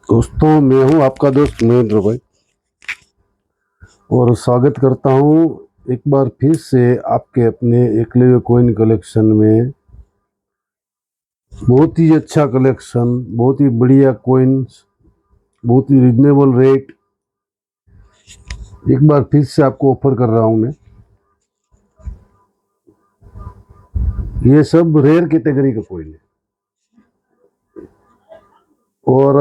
दोस्तों, मैं हूं आपका दोस्त महेंद्र भाई और स्वागत करता हूं एक बार फिर से आपके अपने एकलव्य कॉइन कलेक्शन में। बहुत ही अच्छा कलेक्शन, बहुत ही बढ़िया कॉइन्स, बहुत ही रिजनेबल रेट एक बार फिर से आपको ऑफर कर रहा हूं मैं। ये सब रेयर कैटेगरी का कॉइन है और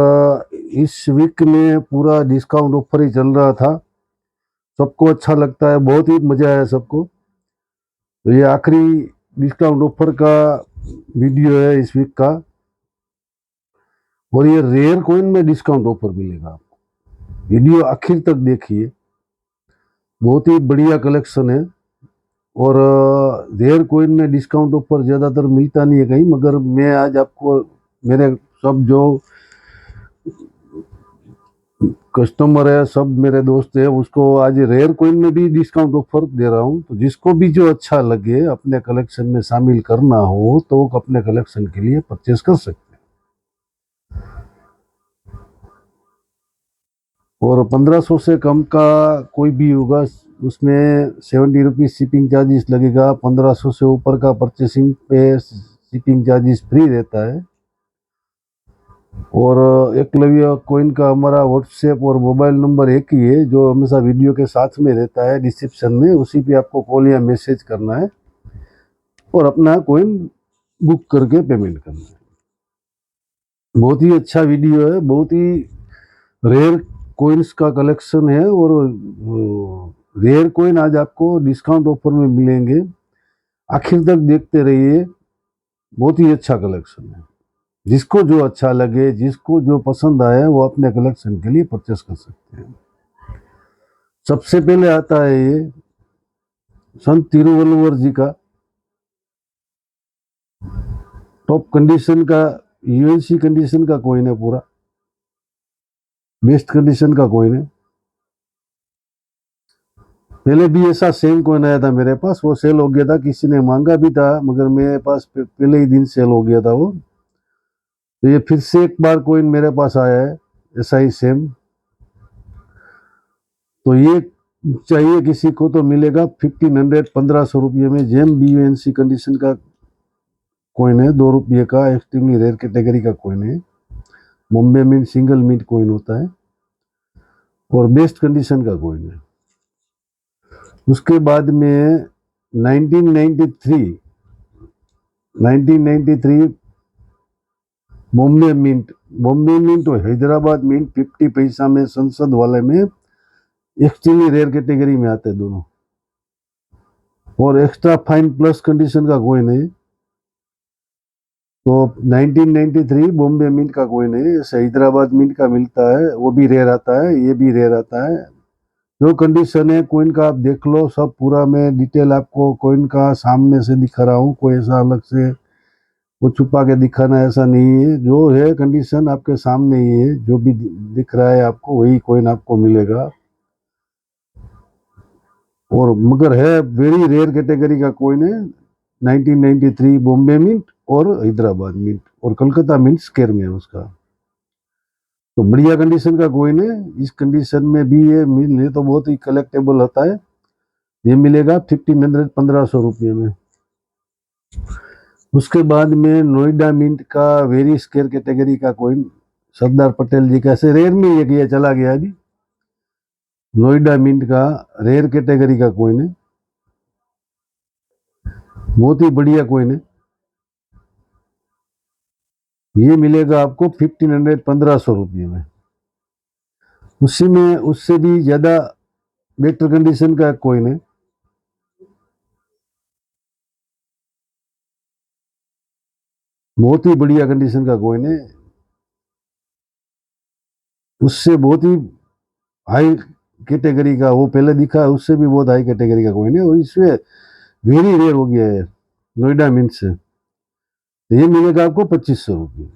इस वीक में पूरा डिस्काउंट ऑफर ही चल रहा था। सबको अच्छा लगता है, बहुत ही मजा आया सबको। तो ये आखिरी डिस्काउंट ऑफर का वीडियो है इस वीक का और ये रेयर कॉइन में डिस्काउंट ऑफर मिलेगा आपको। वीडियो आखिर तक देखिए, बहुत ही बढ़िया कलेक्शन है और रेयर कॉइन में डिस्काउंट ऑफर ज़्यादातर मिलता नहीं है कहीं, मगर मैं आज आपको मेरे सब जो कस्टमर है, सब मेरे दोस्त है, उसको आज रेयर कॉइन में भी डिस्काउंट ऑफर दे रहा हूँ। तो जिसको भी जो अच्छा लगे अपने कलेक्शन में शामिल करना हो तो वो अपने कलेक्शन के लिए परचेस कर सकते हैं। और 1500 से कम का कोई भी होगा उसमें 70 रुपीज़ शिपिंग चार्जेस लगेगा। 1500 से ऊपर का परचेसिंग पे शिपिंग चार्जेस फ्री रहता है। और एकलव्य कॉइन का हमारा व्हाट्सएप और मोबाइल नंबर एक ही है, जो हमेशा वीडियो के साथ में रहता है डिस्क्रिप्शन में। उसी पे आपको कॉल या मैसेज करना है और अपना कॉइन बुक करके पेमेंट करना है। बहुत ही अच्छा वीडियो है, बहुत ही रेयर कॉइन्स का कलेक्शन है और रेयर कॉइन आज आपको डिस्काउंट ऑफर में मिलेंगे। आखिर तक देखते रहिए, बहुत ही अच्छा कलेक्शन है। जिसको जो अच्छा लगे, जिसको जो पसंद आए, वो अपने कलेक्शन के लिए परचेस कर सकते हैं। सबसे पहले आता है ये संत तिरुवल्लुवर जी का टॉप कंडीशन का यूएनसी कंडीशन का कॉइन है, पूरा बेस्ट कंडीशन का कॉइन है। पहले भी ऐसा सेम कॉइन आया था मेरे पास, वो सेल हो गया था, किसी ने मांगा भी था, मगर मेरे पास पहले ही दिन सेल हो गया था वो। तो ये फिर से एक बार कॉइन मेरे पास आया है ऐसा ही सेम। तो ये चाहिए किसी को तो मिलेगा 1500 रुपये में। जेम BUNC कंडीशन का कॉइन है, 2 रुपये का, एक्सट्रीमली रेयर कैटेगरी का कॉइन है। Bombay mint single mint coin होता है और बेस्ट कंडीशन का कॉइन है। उसके बाद में 1993 बॉम्बे मिंट और हैदराबाद मिंट 50 पैसा में संसद वाले में एक्सट्रीमली रेयर कैटेगरी में आते हैं दोनों। और एक्स्ट्रा फाइन प्लस कंडीशन का कॉइन है। तो 1993 बॉम्बे मिंट का कॉइन है। हैदराबाद मिंट का मिलता है, वो भी रेयर आता है, ये भी रेयर आता है। जो कंडीशन है कॉइन का आप देख लो, सब पूरा मैं डिटेल आपको कॉइन का सामने से दिखा रहा हूँ। कोई ऐसा अलग से वो छुपा के दिखाना ऐसा नहीं है, जो है कंडीशन आपके सामने ही है। जो भी दिख रहा है आपको वही कॉइन आपको मिलेगा। और मगर है वेरी रेयर कैटेगरी का कॉइन है। 1993 बॉम्बे मिंट और हैदराबाद मिंट और कलकत्ता मिंट स्केयर में है उसका। तो बढ़िया कंडीशन का कॉइन है। इस कंडीशन में भी ये मिले तो बहुत ही कलेक्टेबल होता है। ये मिलेगा 1500 रुपये में। उसके बाद में नोएडा मिंट का वेरी स्केयर कैटेगरी का कॉइन, सरदार पटेल जी का, से रेयर में ये चला गया अभी। नोएडा मिंट का रेयर कैटेगरी का कॉइन है, बहुत ही बढ़िया कॉइन है। ये मिलेगा आपको 1500 रुपये में। उसी में उससे भी ज्यादा बेटर कंडीशन का कॉइन है। बहुत ही बढ़िया कंडीशन का कॉइन है। उससे बहुत ही हाई कैटेगरी का, वो पहले दिखा है उससे भी बहुत हाई कैटेगरी का कॉइन है और इसमें वेरी रेयर हो गया है नोएडा मिंट से। तो ये मिलेगा आपको 2500 रुपये।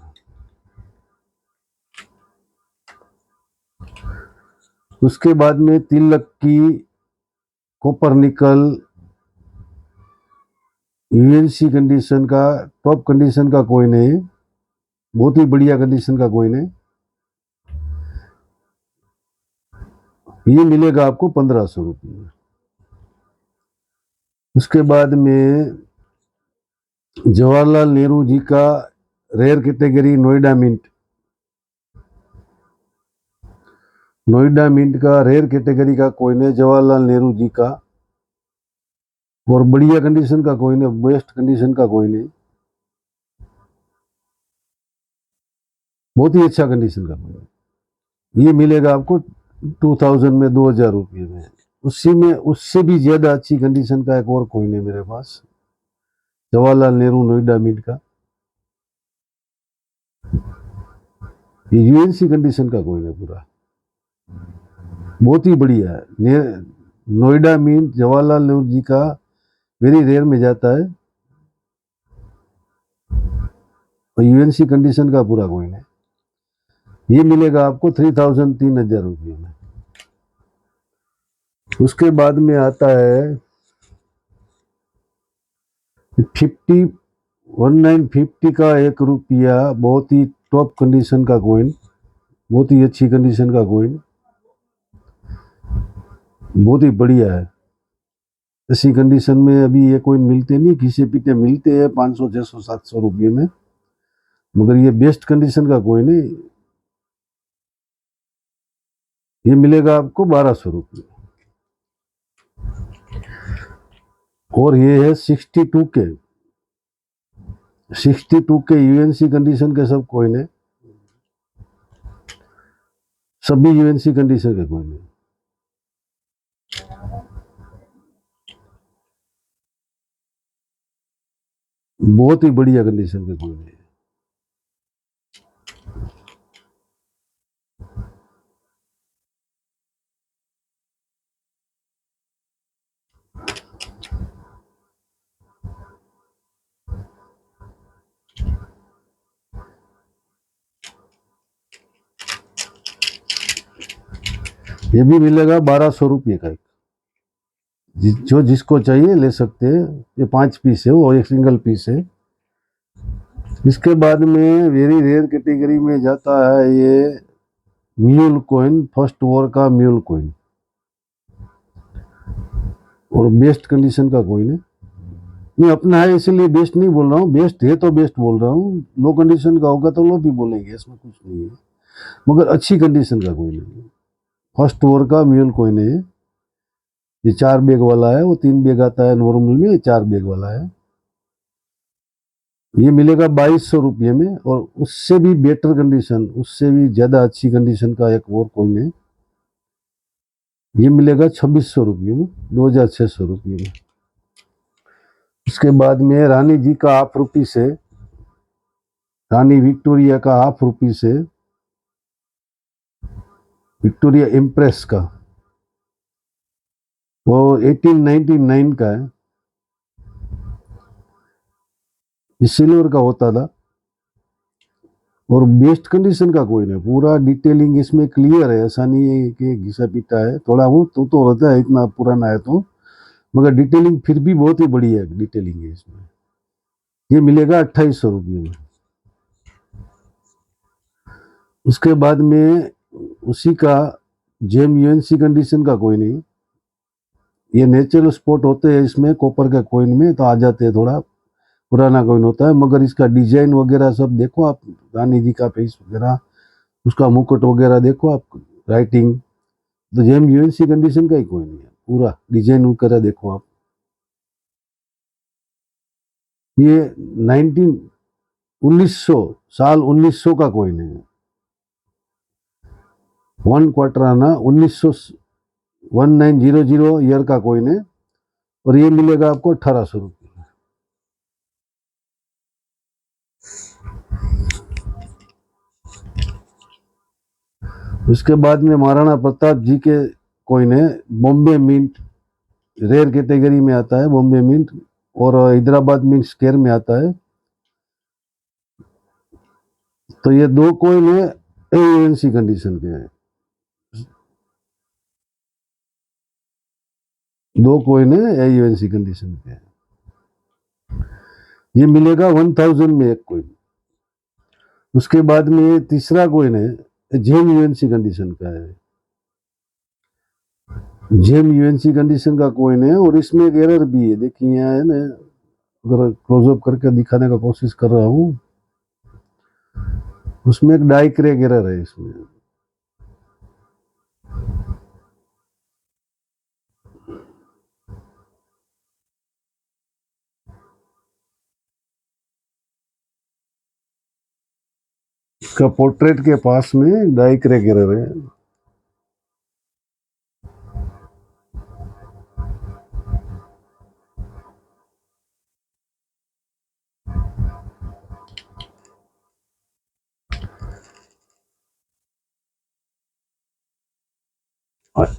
उसके बाद में तिलक की कॉपर निकल यूएनसी कंडीशन का टॉप कंडीशन का कॉइन है। बहुत ही बढ़िया कंडीशन का कॉइन है। ये मिलेगा आपको 1500 रुपये में। उसके बाद में जवाहरलाल नेहरू जी का rare category Noida mint, Noida mint का रेयर कैटेगरी का कॉइन है जवाहरलाल नेहरू जी का, और बढ़िया कंडीशन का कॉइन है, बेस्ट कंडीशन का कॉइन है, बहुत ही अच्छा कंडीशन का कॉइन है। ये मिलेगा आपको 2000 में, 2000 रुपये में। उसी में उससे भी ज्यादा अच्छी कंडीशन का एक और कॉइन है मेरे पास, जवाहरलाल नेहरू नोएडा मिंट का। ये यूएनसी कंडीशन का कॉइन है पूरा, बहुत ही बढ़िया है। नोएडा मिंट जवाहरलाल नेहरू जी का वेरी रेयर में जाता है, और यूएनसी कंडीशन का पूरा कॉइन है। ये मिलेगा आपको 3000, 3000 रुपये में। उसके बाद में आता है 1950 का 1 रुपया, बहुत ही टॉप कंडीशन का कॉइन, बहुत ही अच्छी कंडीशन का कॉइन, बहुत ही बढ़िया है। ऐसी कंडीशन में अभी ये कॉइन मिलते नहीं, घिसे पीटे मिलते हैं 500, 600, 700 रुपये में, मगर ये बेस्ट कंडीशन का कॉइन है। ये मिलेगा आपको 1200 रुपये। और ये है 62 के यूएनसी कंडीशन के सब कॉइन है, सभी यूएनसी कंडीशन के कॉइन है। बहुत ही बढ़िया कंडीशन के कॉइन है। ये भी मिलेगा 1200 रुपये का एक, जो जिसको चाहिए ले सकते हैं। ये 5 पीस है, वो एक सिंगल पीस है। इसके बाद में वेरी रेयर कैटेगरी में जाता है ये म्यूल कॉइन, फर्स्ट वॉर का म्यूल कॉइन, और बेस्ट कंडीशन का कॉइन है। मैं अपना है इसलिए बेस्ट नहीं बोल रहा हूँ, बेस्ट है तो बेस्ट बोल रहा हूँ। लो कंडीशन का होगा तो लो भी बोलेंगे, इसमें कुछ नहीं है, मगर अच्छी कंडीशन का कॉइन है। फर्स्ट वॉर का म्यूल कॉइन है। ये 4 बैग वाला है, वो 3 बैग आता है नॉर्मल में, ये 4 बैग वाला है। ये मिलेगा 2200 रुपये में, और उससे भी बेटर कंडीशन, उससे भी ज्यादा अच्छी कंडीशन का एक और कॉइन है। ये मिलेगा 2600 रुपये में, 2600 रुपये में। उसके बाद में रानी जी का ₹1 है, रानी विक्टोरिया का ₹1 है, विक्टोरिया इम्प्रेस का, वो 1899 का है। ये सिल्वर का होता था, और बेस्ट कंडीशन का कॉइन है। पूरा डिटेलिंग इसमें क्लियर है, ऐसा नहीं है कि घिसा पीटा है, थोड़ा वो तो रहता है, इतना पुराना है तो, मगर डिटेलिंग फिर भी बहुत ही बढ़िया है, डिटेलिंग है इसमें। ये मिलेगा 2800 रुपये में। उसके बाद में उसी का जेम यूएनसी कंडीशन का कॉइन है। ये नेचुरल स्पॉट होते हैं इसमें, कॉपर के कॉइन में तो आ जाते हैं, थोड़ा पुराना कॉइन होता है, मगर इसका डिजाइन वगैरह सब देखो आप, रानी जी का फेस वगैरह, उसका मुकुट वगैरह देखो आप, राइटिंग, तो जेम यूएनसी कंडीशन का ही कॉइन है, पूरा डिजाइन वगैरह देखो आप। ये 1900 साल 1900 का कॉइन है, 1 क्वार्टर आना 1900 ईयर का कॉइन है, और ये मिलेगा आपको 1800 रुपये। उसके बाद में महाराणा प्रताप जी के कॉइन है, बॉम्बे मिंट, रेयर कैटेगरी में आता है बॉम्बे मिंट, और हैदराबाद मिंट स्क्वायर में आता है। तो ये 2 कॉइन है एयूएनसी कंडीशन के हैं, 2 कॉइन है एयूएनसी कंडीशन के हैं। ये मिलेगा 1000 में एक कॉइन। उसके बाद में ये तीसरा कॉइन है जेम यूएनसी कंडीशन का है, जेम यूएनसी कंडीशन का कॉइन है और इसमें एक एरर भी है, देखिए यहाँ है ना, अगर क्लोजअप करके दिखाने का कोशिश कर रहा हूँ, उसमें एक डाई क्रैक एरर है इसमें। इसका पोर्ट्रेट के पास में डाई क्रैक एरर है।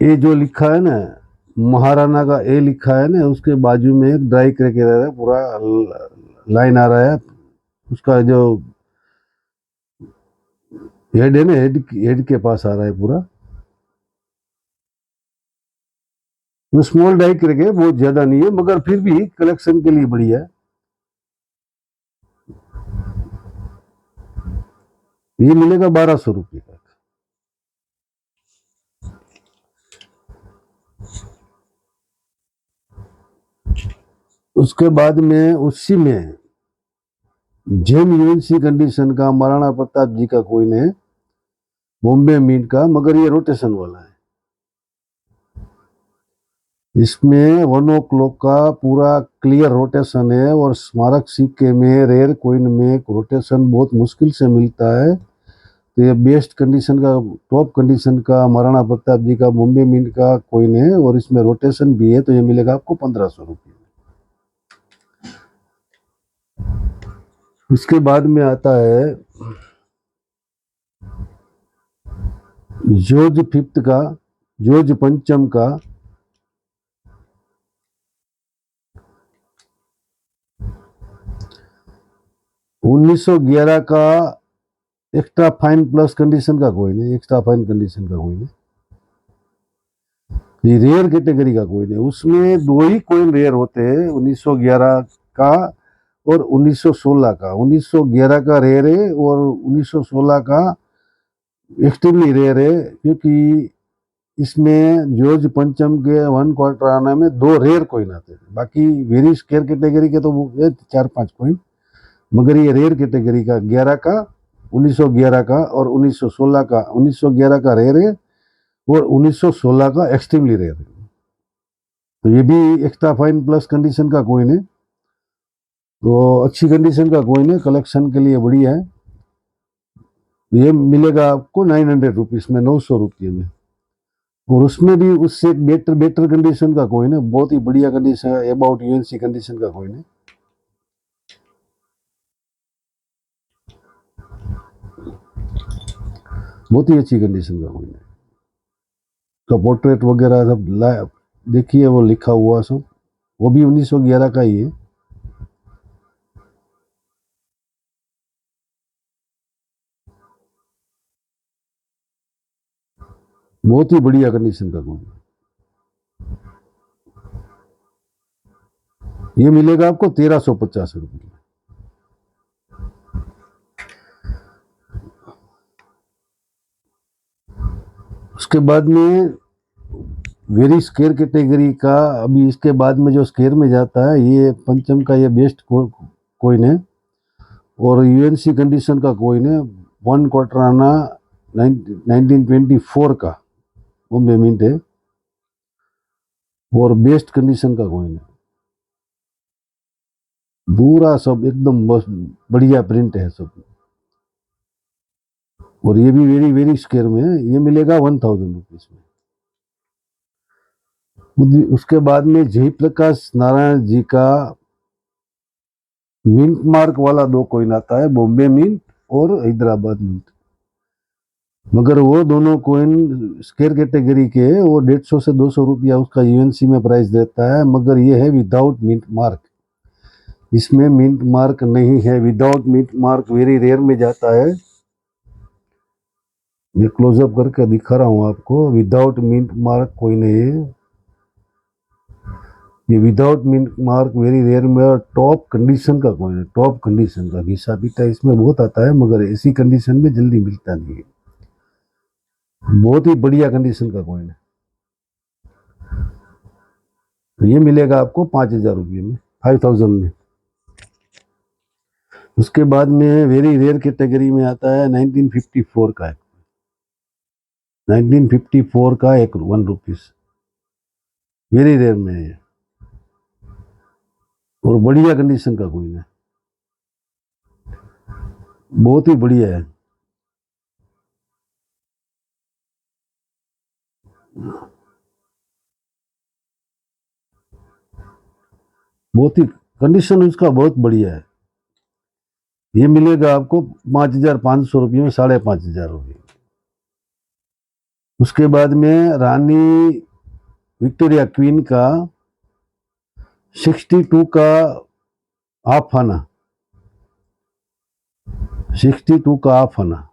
ये जो लिखा है ना, महाराणा का ए लिखा है ना, उसके बाजू में एक ड्राई क्रैक एरर है, पूरा लाइन आ रहा है उसका जो हेड है ना, हेड के पास आ रहा है पूरा। तो स्मॉल डाई क्रैक है, बहुत ज्यादा नहीं है, मगर फिर भी कलेक्शन के लिए बढ़िया है। ये मिलेगा 1200 रुपये का। उसके बाद में उसी में जेम यूएनसी कंडीशन का महाराणा प्रताप जी का कॉइन है, बॉम्बे मिंट का, मगर ये रोटेशन वाला है। इसमें 1 o'clock का पूरा क्लियर रोटेशन है, और स्मारक सिक्के में, रेयर कॉइन में रोटेशन बहुत मुश्किल से मिलता है। तो ये बेस्ट कंडीशन का, टॉप कंडीशन का महाराणा प्रताप जी का बॉम्बे मिंट का कॉइन है, और इसमें रोटेशन भी है, तो ये मिलेगा आपको 1500 रुपये। उसके बाद में आता है जॉर्ज फिफ्थ का, जॉर्ज पंचम का 1911 का एक्स्ट्रा फाइन प्लस कंडीशन का कॉइन है, एक्स्ट्रा फाइन कंडीशन का कॉइन है। ये रेयर कैटेगरी का कॉइन है। उसमें दो ही कॉइन रेयर होते हैं, 1911 का और 1916 का। 1911 का रेयर है और 1916 का एक्सट्रीमली रेयर है, क्योंकि इसमें जॉर्ज पंचम के 1/4 आना में दो रेयर कॉइन आते हैं। बाकी वेरी स्केयर कैटेगरी के तो वो 4-5 कॉइन, मगर ये रेयर कैटेगरी का 11 का, 1911 का और 1916 का। 1911 का रेयर है और 1916 का एक्सट्रीमली रेयर है। तो ये भी एक्स्ट्रा फाइन प्लस कंडीशन का कॉइन है, तो अच्छी कंडीशन का कॉइन है, कलेक्शन के लिए बढ़िया है। ये मिलेगा आपको 900 रुपीज में, 900 रुपये में। और उसमें भी उससे एक बेटर बेटर कंडीशन का कॉइन है, बहुत ही बढ़िया कंडीशन है, अबाउट यूएनसी कंडीशन का कॉइन है। बहुत ही अच्छी कंडीशन का कॉइन है। तो पोर्ट्रेट वगैरह सब देखिए, वो लिखा हुआ सब, वो भी 1911 का ही है। बहुत ही बढ़िया कंडीशन का कॉइन। ये मिलेगा आपको 1350 रुपये में। उसके बाद में वेरी स्केयर कैटेगरी का, अभी इसके बाद में जो स्केयर में जाता है, ये पंचम का, ये बेस्ट कॉइन है और यूएनसी कंडीशन का कॉइन है। 1/4 आना 1924 का बॉम्बे मिंट है और बेस्ट कंडीशन का कॉइन है। पूरा सब एकदम बढ़िया प्रिंट है सब, और ये भी वेरी वेरी स्केयर में है। ये मिलेगा 1000 रुपीज में। उसके बाद में जयप्रकाश नारायण जी का मिंट मार्क वाला दो कॉइन आता है, बॉम्बे मिंट और हैदराबाद मिंट, मगर वो दोनों कॉइन स्केयर कैटेगरी के, वो 150 से 200 रुपया उसका यूएनसी में प्राइस देता है, मगर ये है विदाउट मिंट मार्क। इसमें मिंट मार्क नहीं है, without mint mark very rare में जाता है। ये क्लोजअप करके दिखा रहा हूँ आपको, विदाउट मिंट मार्क कोई नहीं है। ये without mint mark very rare में, और टॉप कंडीशन का कॉइन है, टॉप कंडीशन का। घिसा पीटा इसमें बहुत आता है, मगर ऐसी कंडीशन में जल्दी मिलता नहीं है। बहुत ही बढ़िया कंडीशन का कॉइन है। तो ये मिलेगा आपको 5,000 रुपये में, 5,000 में। उसके बाद में वेरी रेयर कैटेगरी में आता है 1954 का, 1954 का एक 1 रुपीस, वेरी रेयर में है और बढ़िया कंडीशन का कोइन है, बहुत ही बढ़िया है। बहुत ही कंडीशन उसका बहुत बढ़िया है। ये मिलेगा आपको 5,500 रुपये में, 5,500 रुपये। उसके बाद में रानी विक्टोरिया क्वीन का 62 का हाफ आना, 62 का हाफ आना,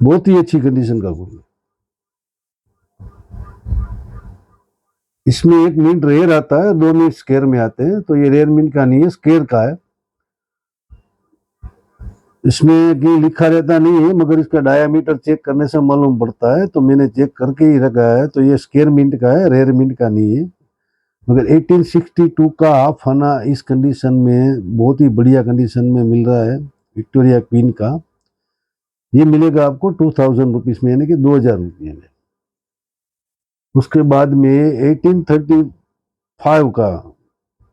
बहुत ही अच्छी कंडीशन का कोइन। इसमें एक मिनट रेयर आता है, 2 मिनट स्केयर में आते हैं, तो ये रेयर मिनट का नहीं है, स्केयर का है। इसमें कि लिखा रहता नहीं है, मगर इसका डायामीटर चेक करने से मालूम पड़ता है, तो मैंने चेक करके ही रखा है। तो ये स्केयर मिंट का है, रेयर मिंट का नहीं है। मगर 1862 का हाफ आना इस कंडीशन में, बहुत ही बढ़िया कंडीशन में मिल रहा है विक्टोरिया क्वीन का। ये मिलेगा आपको 2,000 रुपीज में, यानी कि 2,000 रुपये में। उसके बाद में 1835 का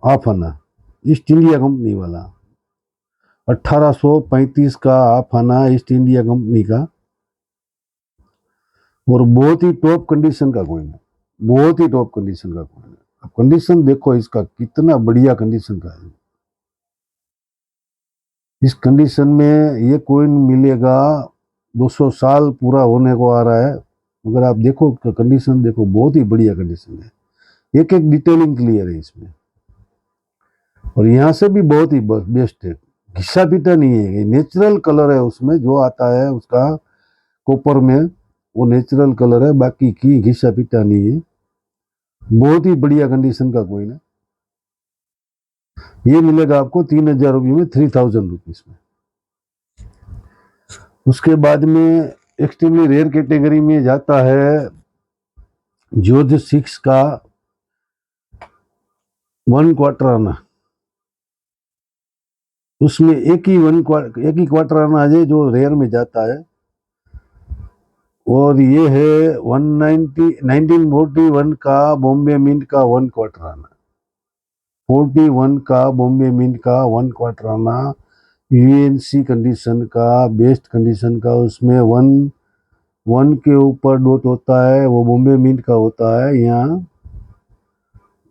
हाफ आना, ईस्ट इंडिया कंपनी वाला, 1835 का हाफ आना ईस्ट इंडिया कंपनी का, और बहुत ही टॉप कंडीशन का कोइन है, बहुत ही टॉप कंडीशन का कोइन है। अब कंडीशन देखो इसका, कितना बढ़िया कंडीशन का है। इस कंडीशन में ये कोइन मिलेगा, 200 साल पूरा होने को आ रहा है। मगर आप देखो कंडीशन, देखो बहुत ही बढ़िया कंडीशन है, एक एक डिटेलिंग क्लियर है इसमें। और यहाँ से भी बहुत ही बेस्ट है, घिसा पीटा नहीं है, नेचुरल कलर है उसमें जो आता है उसका कॉपर में, वो नेचुरल कलर है, बाकी की घिसा पीटा नहीं है। बहुत ही बढ़िया कंडीशन का कोइन है। ये मिलेगा आपको 3,000 रुपये में, 3,000 रुपीज में। उसके बाद में एक्सट्रीमली रेयर कैटेगरी में जाता है जॉर्ज 6 का 1 क्वार्टर आना। उसमें एक ही क्वार्टर आना है जो रेयर में जाता है, और ये है 1941 का बॉम्बे मिंट का 1 क्वार्टर आना, 41 का बॉम्बे मिंट का 1 क्वार्टर आना, यूएनसी कंडीशन का, बेस्ट कंडीशन का। उसमें वन के ऊपर डॉट होता है, वो बॉम्बे मिंट का होता है। यहाँ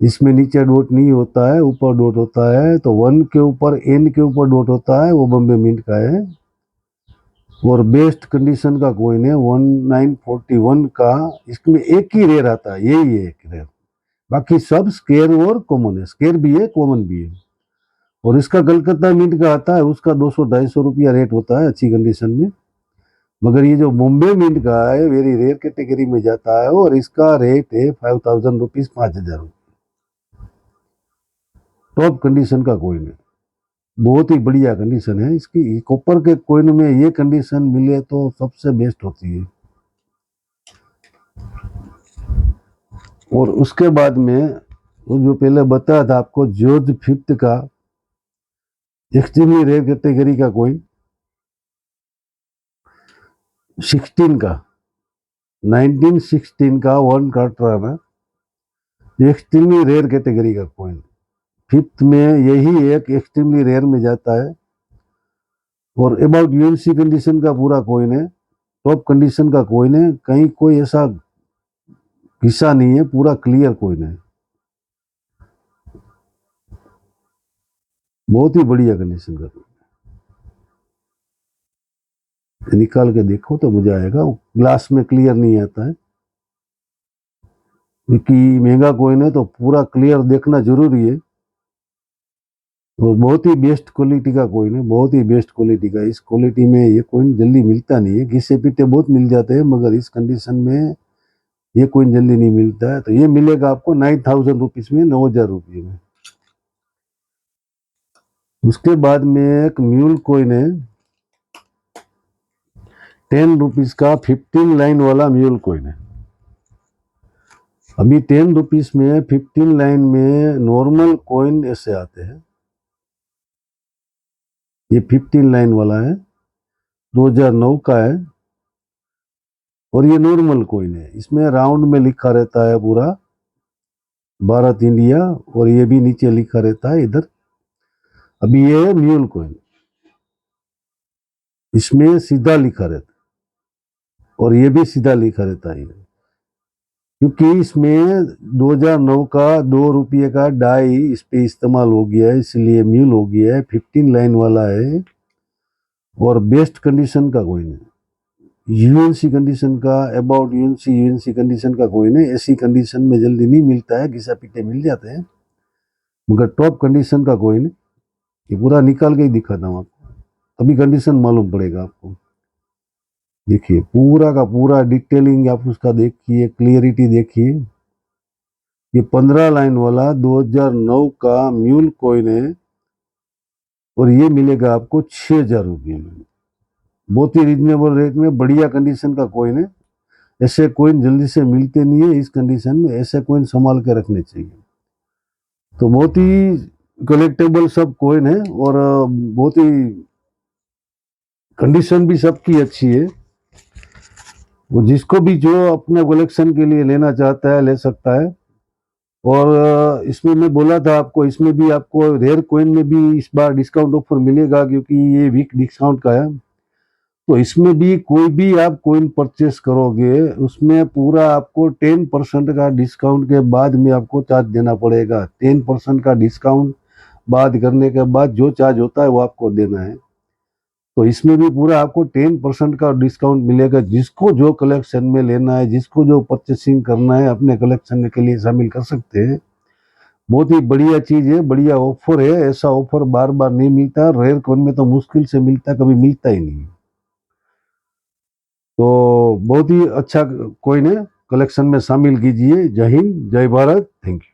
इसमें नीचे डॉट नहीं होता है, ऊपर डॉट होता है। तो 1 के ऊपर, एन के ऊपर डॉट होता है, वो बॉम्बे मिंट का है। और बेस्ट कंडीशन का कोइन है 1941 का। इसमें एक ही रेयर आता है, यही है एक रेयर, बाकी सब स्केयर और कॉमन है, स्केयर भी है कॉमन भी है। और इसका कलकत्ता मिंट का आता है, उसका 200-250 रुपया रेट होता है अच्छी कंडीशन में। मगर ये जो बॉम्बे मिंट का है, वेरी रेयर कैटेगरी में जाता है, और इसका रेट है 5,000 रुपीज, 5,000 रुपये। टॉप कंडीशन का कोइन है, बहुत ही बढ़िया कंडीशन है इसकी। कॉपर के कोइन में ये कंडीशन मिले तो सबसे बेस्ट होती है। और उसके बाद में वो जो पहले बताया था आपको, जॉर्ज 5 का एक्सट्रीमली रेयर कैटेगरी का कोइन 16 का, 1916 का 1 क्वार्टर आना, एक्सट्रीमली रेयर कैटेगरी का कोइन। 5th में यही एक एक्सट्रीमली रेयर में जाता है, और अबाउट यूएनसी कंडीशन का पूरा कोइन है, टॉप कंडीशन का कोइन है, कहीं कोई ऐसा घिसा नहीं है, पूरा क्लियर कोइन है, बहुत ही बढ़िया कंडीशन का कोइन। निकाल के देखो तो मुझे आएगा, ग्लास में क्लियर नहीं आता है, क्योंकि महंगा कोइन है तो पूरा क्लियर देखना जरूरी है। और बहुत ही बेस्ट क्वालिटी का कोइन है, बहुत ही बेस्ट क्वालिटी का। इस क्वालिटी में ये कोइन जल्दी मिलता नहीं है, घिसे पीटे बहुत मिल जाते हैं, मगर इस कंडीशन में ये कोइन जल्दी नहीं मिलता है। तो ये मिलेगा आपको 9,000 रुपीज में, 9,000 रुपये में। उसके बाद में एक म्यूल कोइन है ₹10 का 15 लाइन वाला म्यूल कॉइन है। अभी ₹10 में 15 लाइन में नॉर्मल कॉइन ऐसे आते हैं। ये 15 लाइन वाला है, 2009 का है और ये नॉर्मल कॉइन है। इसमें राउंड में लिखा रहता है पूरा भारत इंडिया, और ये भी नीचे लिखा रहता है इधर। अभी ये है म्यूल कॉइन, इसमें सीधा लिखा रहता है और ये भी सीधा लिखा रहता है, क्योंकि इसमें 2009 का ₹2 का डाई इस पे इस्तेमाल हो गया है, इसलिए म्यूल हो गया है। 15 लाइन वाला है और बेस्ट कंडीशन का कॉइन है, यूएनसी कंडीशन का, अबाउट यूएनसी कंडीशन का कॉइन है। ऐसी कंडीशन में जल्दी नहीं मिलता है, घिसा पीटे मिल जाते हैं, मगर टॉप कंडीशन का कॉइन है। ये पूरा निकाल के ही दिखाता हूँ आपको, तभी कंडीशन मालूम पड़ेगा आपको। देखिए पूरा का पूरा डिटेलिंग आप उसका देखिए, क्लियरिटी देखिए। ये 15 लाइन वाला 2009 का म्यूल कॉइन है और ये मिलेगा आपको ₹6000 में, बहुत ही रिजनेबल रेट में, बढ़िया कंडीशन का कॉइन है। ऐसे कॉइन जल्दी से मिलते नहीं है इस कंडीशन में, ऐसे कॉइन संभाल के रखने चाहिए। तो बहुत ही कलेक्टेबल सब कॉइन है और बहुत ही कंडीशन भी सबकी अच्छी है। वो जिसको भी जो अपने कलेक्शन के लिए लेना चाहता है ले सकता है। और इसमें मैं बोला था आपको, इसमें भी आपको रेयर कॉइन में भी इस बार डिस्काउंट ऑफर मिलेगा, क्योंकि ये वीक डिस्काउंट का है। तो इसमें भी कोई भी आप कॉइन परचेस करोगे उसमें पूरा आपको 10% का डिस्काउंट के बाद में आपको चार्ज देना पड़ेगा। 10% का डिस्काउंट बाद करने के बाद जो चार्ज होता है वो आपको देना है। तो इसमें भी पूरा आपको 10% का डिस्काउंट मिलेगा। जिसको जो कलेक्शन में लेना है, जिसको जो परचेसिंग करना है, अपने कलेक्शन के लिए शामिल कर सकते हैं। बहुत ही बढ़िया चीज है, बढ़िया ऑफर है। ऐसा ऑफर बार बार नहीं मिलता, रेयर कॉइन में तो मुश्किल से मिलता, कभी मिलता ही नहीं। तो बहुत ही अच्छा कॉइन है, कलेक्शन में शामिल कीजिए। जय हिंद, जय भारत, थैंक यू।